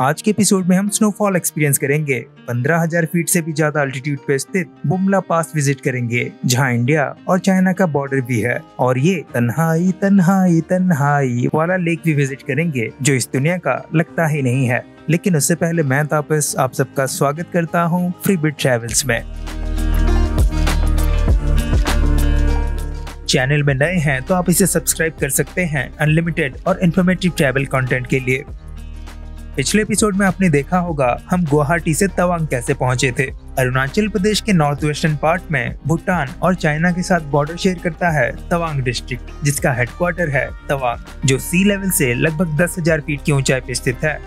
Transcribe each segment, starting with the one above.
आज के एपिसोड में हम स्नोफॉल एक्सपीरियंस करेंगे। 15,000 फीट से भी ज्यादा अल्टीट्यूड पे स्थित बुमला पास विजिट करेंगे, जहां इंडिया और चाइना का बॉर्डर भी है। और ये तन्हाई तन्हाई तन्हाई वाला लेक भी विजिट करेंगे, जो इस दुनिया का लगता ही नहीं है। लेकिन उससे पहले मैं तापस आप सबका स्वागत करता हूँ फ्रीबिट ट्रैवल्स में। चैनल में नए हैं तो आप इसे सब्सक्राइब कर सकते हैं अनलिमिटेड और इन्फॉर्मेटिव ट्रैवल कंटेंट के लिए। पिछले एपिसोड में आपने देखा होगा हम गुवाहाटी से तवांग कैसे पहुंचे थे। अरुणाचल प्रदेश के नॉर्थ वेस्टर्न पार्ट में भूटान और चाइना के साथ बॉर्डर शेयर करता है तवांग डिस्ट्रिक्ट, जिसका हेडक्वार्टर है तवांग, जो सी लेवल से लगभग 10,000 फीट की ऊंचाई पर स्थित है।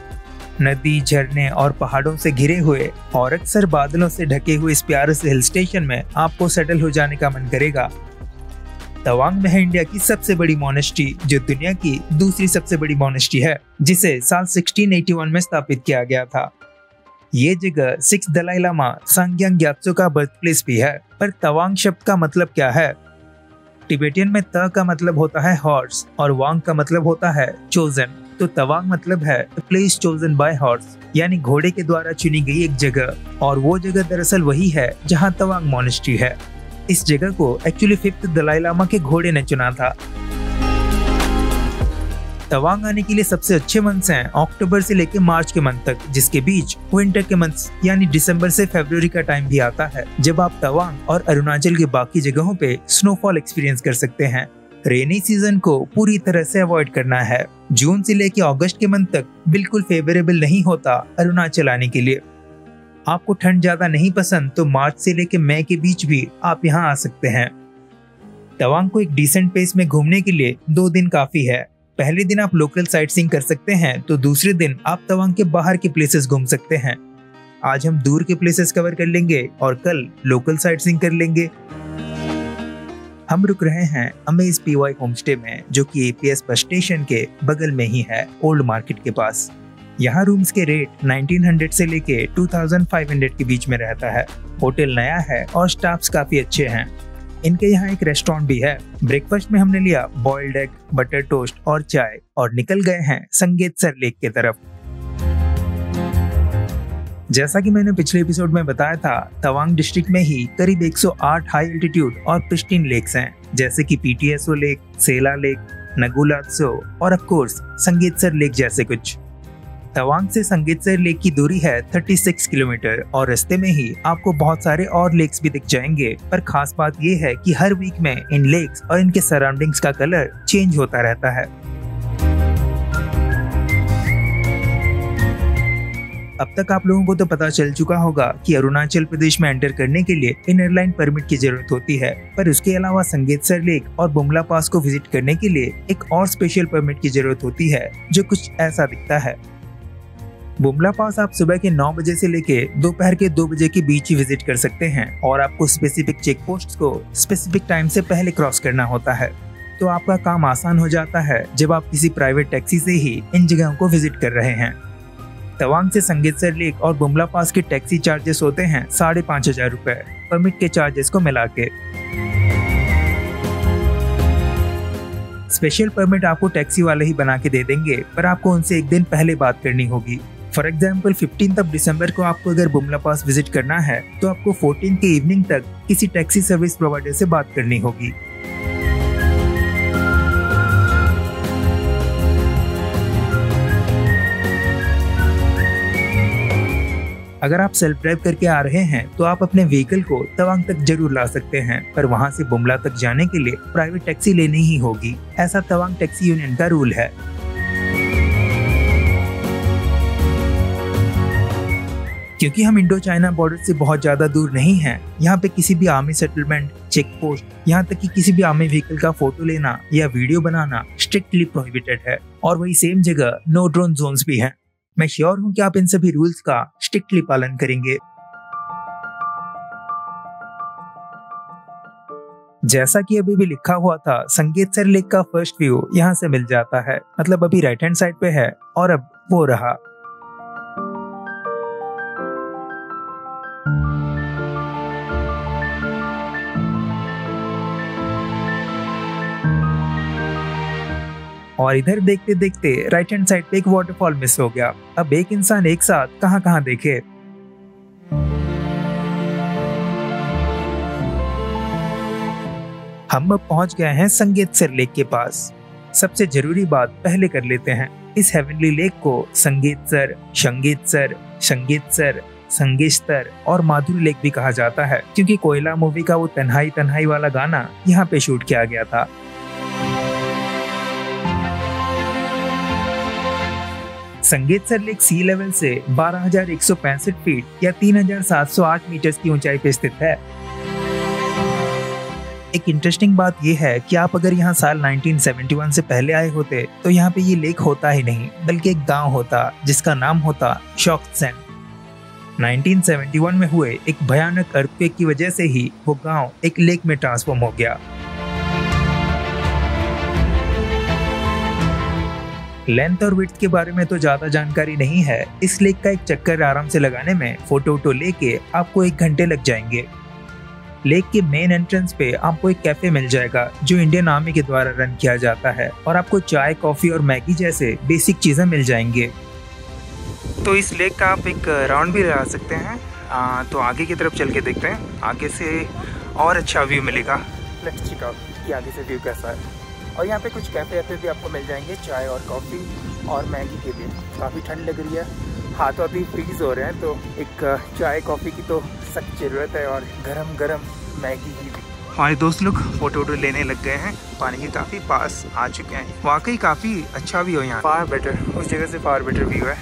नदी, झरने और पहाड़ों से घिरे हुए और अक्सर बादलों से ढके हुए इस प्यारे से हिल स्टेशन में आपको सेटल हो जाने का मन करेगा। तवांग में है इंडिया की सबसे बड़ी मोनेस्ट्री, जो दुनिया की दूसरी सबसे बड़ी मोनेस्ट्री है, जिसे साल 1681 में स्थापित किया गया था। ये जगह 6 दलाई लामा सांग्यांग ग्यात्सो का बर्थ प्लेस भी है। पर तवांग शब्द का मतलब क्या है? टिबेटियन में त का मतलब होता है हॉर्स और वांग का मतलब होता है चोजन। तो तवांग मतलब है प्लेस चोजन बाय हॉर्स, यानी घोड़े के द्वारा चुनी गई एक जगह। और वो जगह दरअसल वही है जहाँ तवांग मोनेस्ट्री है। इस जगह को एक्चुअली 5th दलाई लामा के घोड़े ने चुना था। तवांग आने के लिए सबसे अच्छे मंथ्स हैं अक्टूबर से लेकर मार्च के मंथ तक, जिसके बीच विंटर के मंथ्स यानी दिसंबर से फरवरी का टाइम भी आता है, जब आप तवांग और अरुणाचल की बाकी जगहों पे स्नोफॉल एक्सपीरियंस कर सकते हैं। रेनी सीजन को पूरी तरह से अवॉइड करना है। जून से लेकर अगस्त के मंथ तक बिल्कुल फेवरेबल नहीं होता अरुणाचल आने के लिए। आपको ठंड ज्यादा नहीं पसंद तो मार्च से लेकर मई के बीच भी आप यहाँ आ सकते हैं। तवांग को एक डिसेंट पेस में घूमने के लिए 2 दिन काफी है। पहले दिन आप लोकल साइटसीइंग कर सकते हैं, तो दूसरे दिन आप तवांग के बाहर के प्लेसेस घूम सकते हैं। आज हम दूर के प्लेसेस कवर कर लेंगे और कल लोकल साइटसीइंग कर लेंगे। हम रुक रहे हैं अमेज पीवाई होमस्टे में, जो कि एपीएस बस स्टेशन के बगल में ही है, ओल्ड मार्केट के पास। यहाँ रूम्स के रेट 1900 से लेके 2500 के बीच में रहता है। होटल नया है और स्टाफ्स काफी अच्छे हैं। इनके यहाँ एक रेस्टोरेंट भी है। ब्रेकफास्ट में हमने लिया बॉइल्ड एग, बटर टोस्ट और चाय और निकल गए हैं संगेतसर लेक की तरफ। जैसा कि मैंने पिछले एपिसोड में बताया था, तवांग डिस्ट्रिक्ट में ही करीब 108 हाई एल्टीट्यूड और प्रिस्टीन लेक्स हैं, जैसे कि पीटीएसओ लेक, सेला लेक, नगुलात्सो और ऑफ कोर्स संगेतसर लेक जैसे कुछ। तवांग से संगेतसर लेक की दूरी है 36 किलोमीटर और रास्ते में ही आपको बहुत सारे और लेक्स भी दिख जाएंगे। पर खास बात ये है कि हर वीक में इन लेक्स और इनके सराउंडिंग्स का कलर चेंज होता रहता है। अब तक आप लोगों को तो पता चल चुका होगा कि अरुणाचल प्रदेश में एंटर करने के लिए इनर लाइन परमिट की जरूरत होती है। पर उसके अलावा संगेतसर लेक और बुमला पास को विजिट करने के लिए एक और स्पेशल परमिट की जरूरत होती है, जो कुछ ऐसा दिखता है। बुमला पास आप सुबह के 9 बजे से लेके दोपहर के 2 बजे के बीच ही विजिट कर सकते हैं और आपको स्पेसिफिक चेक पोस्ट को स्पेसिफिक टाइम से पहले क्रॉस करना होता है। तो आपका काम आसान हो जाता है जब आप किसी प्राइवेट टैक्सी से ही इन जगहों को विजिट कर रहे हैं। तवांग से संगेतसर लेक और बुमला पास के टैक्सी चार्जेस होते हैं 5,500 रुपए, परमिट के चार्जेस को मिला के। स्पेशल परमिट आपको टैक्सी वाले ही बना के दे देंगे, पर आपको उनसे एक दिन पहले बात करनी होगी। फॉर एग्जाम्पल 15 दिसंबर को आपको अगर बुमला पास विजिट करना है, तो आपको 14 के इवनिंग तक किसी टैक्सी सर्विस प्रोवाइडर से बात करनी होगी। अगर आप सेल्फ ड्राइव करके आ रहे हैं तो आप अपने व्हीकल को तवांग तक जरूर ला सकते हैं, पर वहां से बुमला तक जाने के लिए प्राइवेट टैक्सी लेनी ही होगी। ऐसा तवांग टैक्सी यूनियन का रूल है। क्योंकि हम इंडो चाइना बॉर्डर से बहुत ज्यादा दूर नहीं हैं, यहाँ पे किसी भी आर्मी सेटलमेंट, चेक पोस्ट, यहाँ तक कि किसी भी आर्मी व्हीकल का फोटो लेना या वीडियो बनाना स्ट्रिक्टली प्रोहिबिटेड है। और वही सेम जगह नो ड्रोन जोन्स भी हैं। मैं श्योर हूँ कि आप इन सभी रूल्स का स्ट्रिक्टली पालन करेंगे। जैसा कि अभी भी लिखा हुआ था, संगेतसर लेक का फर्स्ट व्यू यहाँ से मिल जाता है। मतलब अभी राइट हैंड साइड पे है और अब वो रहा। और इधर देखते देखते राइट हैंड साइड पे एक वाटरफॉल मिस हो गया। अब एक इंसान एक साथ कहां कहां देखे। हम अब पहुंच गए हैं संगेतसर लेक के पास। सबसे जरूरी बात पहले कर लेते हैं, इस हेवनली लेक को संगेतसर, शंगेतसर, संगेतसर, संगेश्तर और माधुरी लेक भी कहा जाता है, क्योंकि कोयला मूवी का वो तन्हाई तन्हाई वाला गाना यहाँ पे शूट किया गया था। संगेतसर लेक सी लेवल से 12,165 फीट या 3,708 मीटर की ऊंचाई पे स्थित है। एक इंटरेस्टिंग बात यह है कि आप अगर यहाँ साल 1971 से पहले आए होते तो यहाँ पे ये लेक होता ही नहीं, बल्कि एक गांव होता जिसका नाम होता शॉक्सेन। 1971 में हुए एक भयानक अर्थक्वेक की वजह से ही वो गांव एक लेक में ट्रांसफॉर्म हो गया। लेंथ और विड्थ के बारे में तो ज्यादा जानकारी नहीं है। इस लेक का एक चक्कर आराम से लगाने में फोटो लेके आपको 1 घंटे लग जाएंगे। लेक के मेन एंट्रेंस पे आपको एक कैफे मिल जाएगा जो इंडियन आर्मी के द्वारा रन किया जाता है, और आपको चाय, कॉफी और मैगी जैसे बेसिक चीजें मिल जाएंगे। तो इस लेक का आप एक राउंड भी लगा सकते हैं। तो आगे की तरफ चल के देखते हैं, आगे से और अच्छा व्यू मिलेगा। लेट्स चेक आउट कि आगे से व्यू कैसा है। और यहाँ पे कुछ कैफे भी आपको मिल जाएंगे, चाय और कॉफ़ी और मैगी के भी। काफ़ी ठंड लग रही है, हाथ अभी फ्रीज हो रहे हैं, तो एक चाय कॉफ़ी की तो सख्त ज़रूरत है, और गरम गरम मैगी की भी। हमारे दोस्त लोग फोटो लेने लग गए हैं, पानी के काफ़ी पास आ चुके हैं। वाकई काफ़ी अच्छा व्यू है यहाँ, फार बेटर, उस जगह से फार बेटर व्यू है।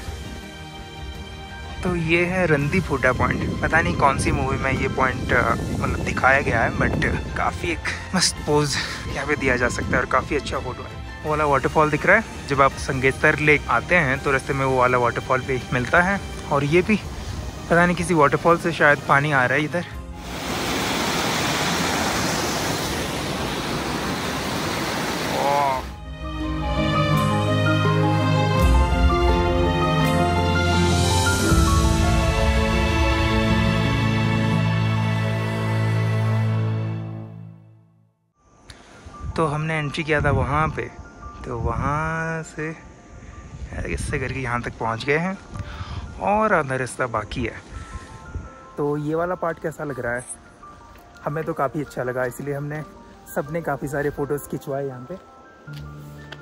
तो ये है रणदीप हुड्डा पॉइंट। पता नहीं कौन सी मूवी में ये पॉइंट मतलब दिखाया गया है, बट काफ़ी एक मस्त पोज यहाँ पे दिया जा सकता है और काफ़ी अच्छा फोटो है। वो वाला वाटरफॉल दिख रहा है, जब आप संगेतसर लेक आते हैं तो रास्ते में वो वाला वाटरफॉल भी मिलता है। और ये भी पता नहीं किसी वाटरफॉल से शायद पानी आ रहा है इधर। तो हमने एंट्री किया था वहाँ पे, तो वहाँ से इससे करके यहाँ तक पहुँच गए हैं और आधा रास्ता बाकी है। तो ये वाला पार्ट कैसा लग रहा है? हमें तो काफ़ी अच्छा लगा, इसलिए हमने सबने काफ़ी सारे फ़ोटोज़ खिंचवाए यहाँ पे।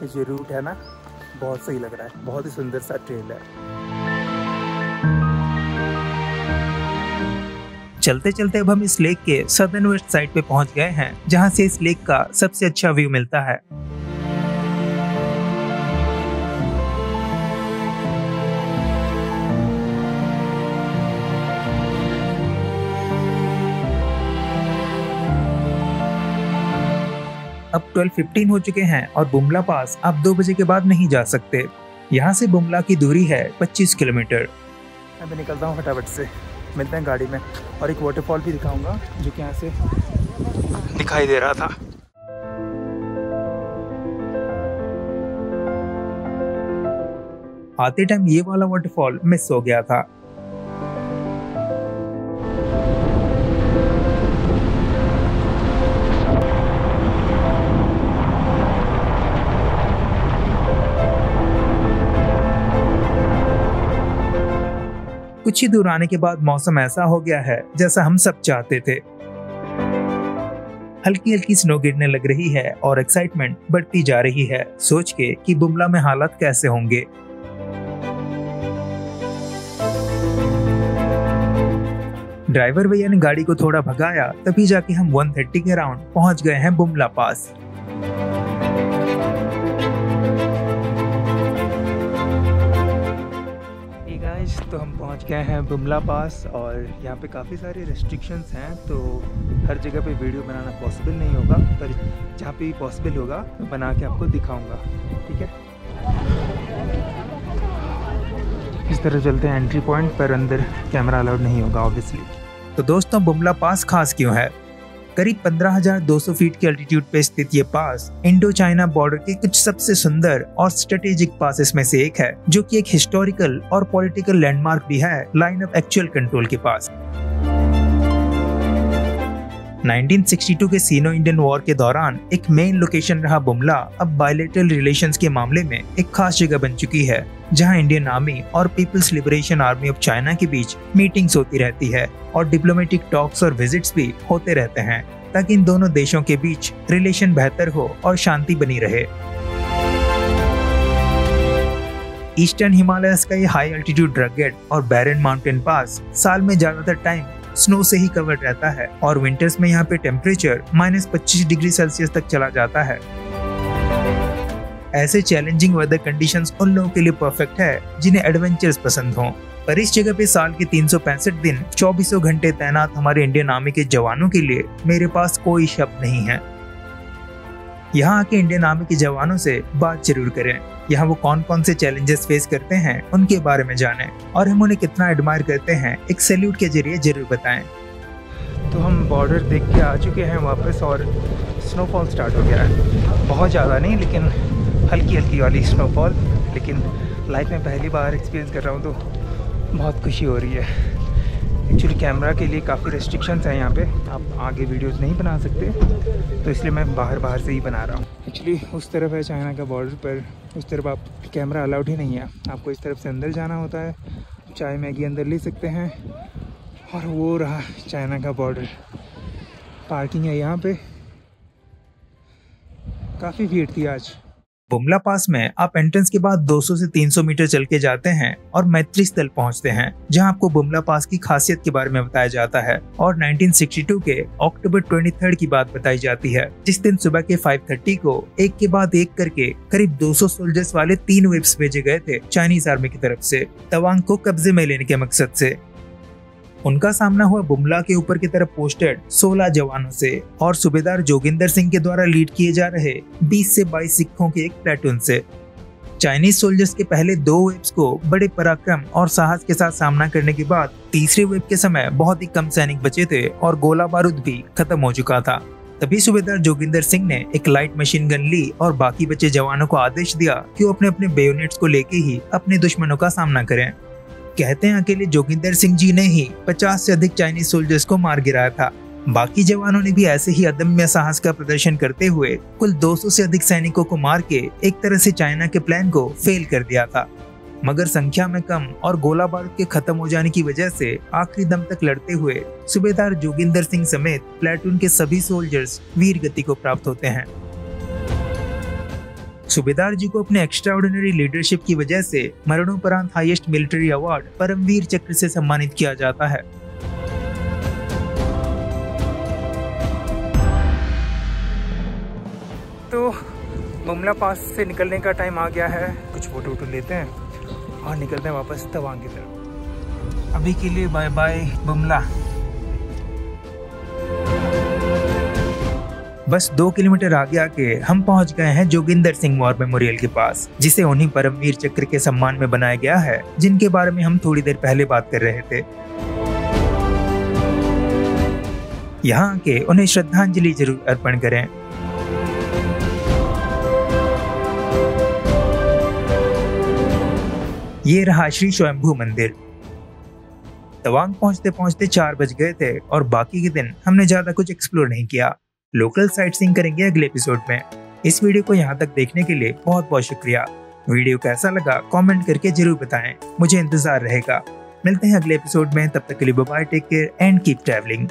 ये जो रूट है ना, बहुत सही लग रहा है, बहुत ही सुंदर सा ट्रेल है। चलते चलते अब हम इस लेक के सदर्न वेस्ट साइड पे पहुंच गए हैं, जहां से इस लेक का सबसे अच्छा व्यू मिलता है। अब 12:15 हो चुके हैं और बुमला पास आप 2 बजे के बाद नहीं जा सकते। यहाँ से बुमला की दूरी है 25 किलोमीटर। मैं निकलता हूँ फटाफट से, मिलते हैं गाड़ी में। और एक वाटरफॉल भी दिखाऊंगा जो कि यहाँ से दिखाई दे रहा था। आते टाइम ये वाला वाटरफॉल मिस हो गया था। कुछ ही दूर आने के बाद मौसम ऐसा हो गया है जैसा हम सब चाहते थे। हल्की हल्की स्नो गिरने लग रही है और एक्साइटमेंट बढ़ती जा रही है सोच के कि बुमला में हालात कैसे होंगे। ड्राइवर भैया ने गाड़ी को थोड़ा भगाया, तभी जाके हम 1:30 के अराउंड पहुंच गए हैं बुमला पास। तो हम पहुंच गए हैं बुमला पास, और यहाँ पे काफ़ी सारे रेस्ट्रिक्शंस हैं, तो हर जगह पे वीडियो बनाना पॉसिबल नहीं होगा, पर जहाँ पे पॉसिबल होगा मैं बना के आपको दिखाऊंगा। ठीक है, इस तरह चलते हैं एंट्री पॉइंट पर। अंदर कैमरा अलाउड नहीं होगा ऑब्वियसली। तो दोस्तों, बुमला पास खास क्यों है? करीब 15,200 फीट के अल्टीट्यूड पे स्थित ये पास इंडो चाइना बॉर्डर के कुछ सबसे सुंदर और स्ट्रेटेजिक पासेस में से एक है, जो कि एक हिस्टोरिकल और पॉलिटिकल लैंडमार्क भी है लाइन ऑफ एक्चुअल कंट्रोल के पास। 1962 के सीनो इंडियन वॉर के दौरान एक मेन लोकेशन रहा बुमला अब बायलैटरल रिलेशंस के मामले में एक खास जगह बन चुकी है, जहां इंडियन आर्मी और people's liberation army of China के बीच मीटिंग्स होती रहती है और डिप्लोमेटिक टॉक्स और विजिट्स भी होते रहते हैं, ताकि इन दोनों देशों के बीच रिलेशन बेहतर हो और शांति बनी रहे। ईस्टर्न हिमालयस का ये हाई एल्टीट्यूड रगेड और बैरन माउंटेन पास साल में ज्यादातर टाइम स्नो से ही कवर्ड रहता है और विंटर्स में यहाँ पे टेम्परेचर -25 डिग्री सेल्सियस तक चला जाता है। ऐसे चैलेंजिंग वेदर कंडीशंस उन लोगों के लिए परफेक्ट है जिन्हें एडवेंचर्स पसंद हों। पर इस जगह पे साल के 365 दिन 24 घंटे तैनात हमारे इंडियन आर्मी के जवानों के लिए मेरे पास कोई शब्द नहीं है। यहाँ आके इंडियन आर्मी के जवानों से बात जरूर करें, यहाँ वो कौन कौन से चैलेंजेस फेस करते हैं उनके बारे में जानें और हम उन्हें कितना एडमायर करते हैं एक सैल्यूट के जरिए जरूर बताएं। तो हम बॉर्डर देख के आ चुके हैं वापस और स्नोफॉल स्टार्ट हो गया है। बहुत ज़्यादा नहीं, लेकिन हल्की हल्की वाली स्नोफॉल, लेकिन लाइफ में पहली बार एक्सपीरियंस कर रहा हूँ तो बहुत खुशी हो रही है। एक्चुअली कैमरा के लिए काफ़ी रेस्ट्रिक्शंस हैं यहाँ पे, आप आगे वीडियोस नहीं बना सकते, तो इसलिए मैं बाहर से ही बना रहा हूँ। एक्चुअली उस तरफ है चाइना का बॉर्डर, पर उस तरफ आप कैमरा अलाउड ही नहीं है, आपको इस तरफ से अंदर जाना होता है। चाय मैगी अंदर ले सकते हैं और वो रहा चाइना का बॉर्डर। पार्किंग है यहाँ पे, काफ़ी भीड़ थी आज। बुमला पास में आप एंट्रेंस के बाद 200 से 300 मीटर चल के जाते हैं और मैत्री स्थल पहुंचते हैं, जहां आपको बुमला पास की खासियत के बारे में बताया जाता है और 1962 के अक्टूबर 23 की बात बताई जाती है, जिस दिन सुबह के 5:30 को एक के बाद एक करके करीब 200 सोल्जर्स वाले 3 वेव्स भेजे गए थे चाइनीज आर्मी की तरफ से तवांग को कब्जे में लेने के मकसद से। उनका सामना हुआ बुमला के ऊपर की तरफ पोस्टेड 16 जवानों से और सूबेदार जोगिंदर सिंह के द्वारा लीड किए जा रहे 20 से 22 सिखों के एक प्लेटून से। चाइनीज सोल्जर्स के पहले 2 वेव्स को बड़े पराक्रम और साहस के साथ सामना करने के बाद तीसरे वेव के समय बहुत ही कम सैनिक बचे थे और गोला बारूद भी खत्म हो चुका था। तभी सूबेदार जोगिंदर सिंह ने एक लाइट मशीन गन ली और बाकी बचे जवानों को आदेश दिया कि वो अपने अपने बेयोनेट्स को लेके ही अपने दुश्मनों का सामना करें। कहते हैं अकेले जोगिंदर सिंह जी ने ही 50 से अधिक चाइनीज सोल्जर्स को मार गिराया था। बाकी जवानों ने भी ऐसे ही अदम्य साहस का प्रदर्शन करते हुए कुल 200 से अधिक सैनिकों को मार के एक तरह से चाइना के प्लान को फेल कर दिया था। मगर संख्या में कम और गोला बारूद के खत्म हो जाने की वजह से आखिरी दम तक लड़ते हुए सूबेदार जोगिंदर सिंह समेत प्लेटून के सभी सोल्जर्स वीर गति को प्राप्त होते हैं। सूबेदार जी को अपने एक्स्ट्राऑर्डिनरी लीडरशिप की वजह से मरणोपरांत हाईएस्ट मिलिट्री अवार्ड परमवीर चक्र से सम्मानित किया जाता है। तो बुमला पास से निकलने का टाइम आ गया है, कुछ फोटो वोटो लेते हैं और निकलते हैं वापस तवांग की तरफ। अभी के लिए बाय बाय बुमला। बस 2 किलोमीटर आगे आके हम पहुंच गए हैं जोगिंदर सिंह वॉर मेमोरियल के पास, जिसे उन्हीं परमवीर चक्र के सम्मान में बनाया गया है जिनके बारे में हम थोड़ी देर पहले बात कर रहे थे। यहाँ आके उन्हें श्रद्धांजलि जरूर अर्पण करें। ये रहा श्री स्वयंभू मंदिर। तवांग पहुंचते पहुंचते 4 बज गए थे और बाकी के दिन हमने ज्यादा कुछ एक्सप्लोर नहीं किया। लोकल साइट सीइंग करेंगे अगले एपिसोड में। इस वीडियो को यहाँ तक देखने के लिए बहुत बहुत शुक्रिया। वीडियो कैसा लगा कमेंट करके जरूर बताएं, मुझे इंतजार रहेगा। मिलते हैं अगले एपिसोड में, तब तक के लिए bye bye, take care and keep travelling.